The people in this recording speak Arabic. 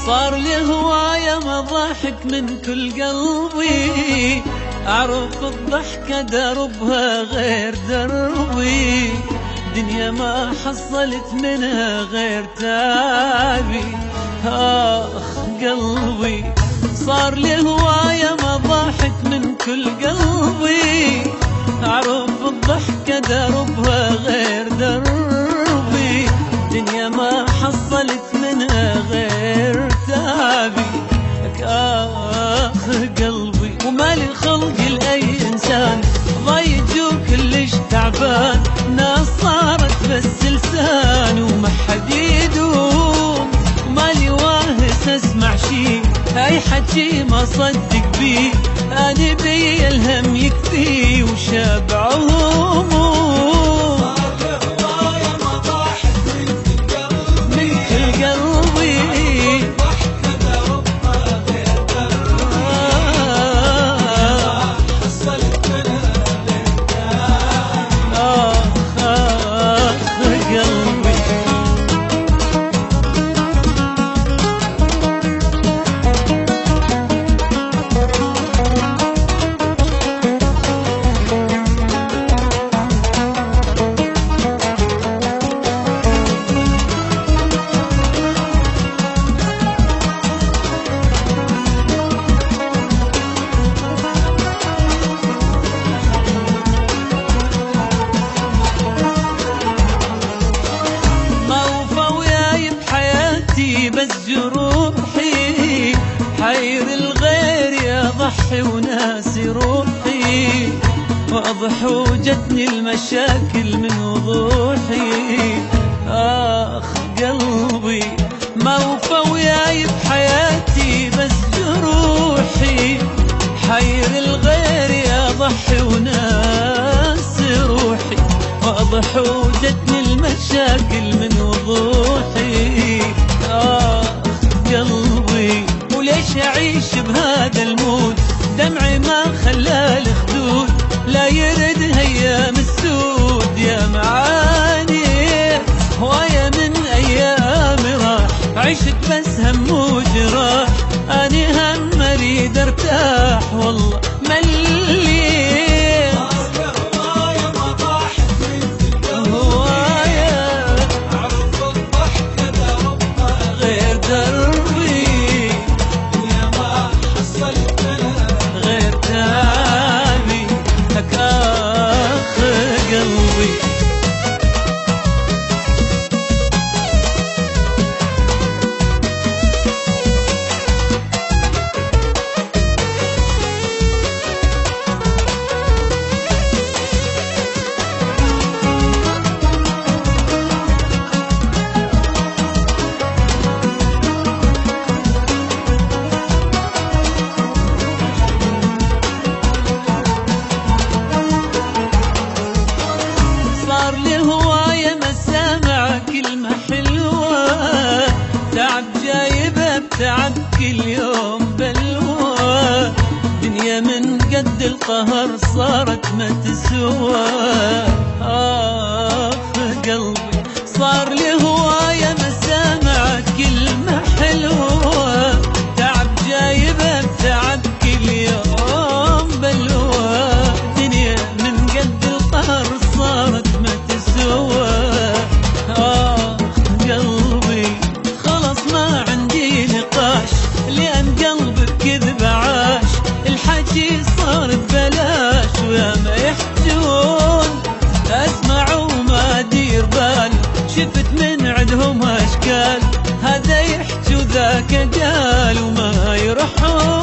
صار لي هواية مضاحك من كل قلبي، أعرف الضحكة دربها غير دربي، دنيا ما حصلت منها غير تعبي. آخ قلبي صار لي هواية مضاحك من كل قلبي، أعرف الضحكة دربها غير دربي، دنيا ما حصلت منها غير تعبي. آخ قلبي ومالي خلق لأي إنسان ضايج وكلش تعبان، ناس صارت بس لسان وما حد يدوم، ومالي واهس اسمع شي اي حكي ما صدق بيه، انا بي الهم يكفي وشابع هموم. بس جروحي حير الغير يضحي وناسي روحي، واضح وجتني المشاكل من وضوحي. آخ قلبي ما وفى وياي بحياتي بس جروحي، حير الغير يضحي وناسي روحي، واضح وجتني المشاكل من وضوحي. آخ قلبي وليش أعيش بهذا المود، دمعي ما خلى الخدود لا يرد أيام السود. يا معاني هواية من أيام راح، عشت بس هم وجراح، أنا هم أريد أرتاح والله مليت. صار لي هواية مسامع كلمة حلوة، تعب جايبة بتعب كل يوم بلوى، دنيا من قد القهر صارت ما تسوى. آخ قلبي صار لي هواية مسامع كلمة حلوة، تعب جايبة بتعب كل يوم بلوى، دنيا من قد القهر صارت ما تسوى. آخ قلبي خلص ما عندي نقاش، لأن قلبي بكذب عاش، الحكي صار ببلاش ويا ما يحجون، أسمع وما أدير بال، شفت من عندهم أشكال، هذا يحكي وذاك قال وما يروحون.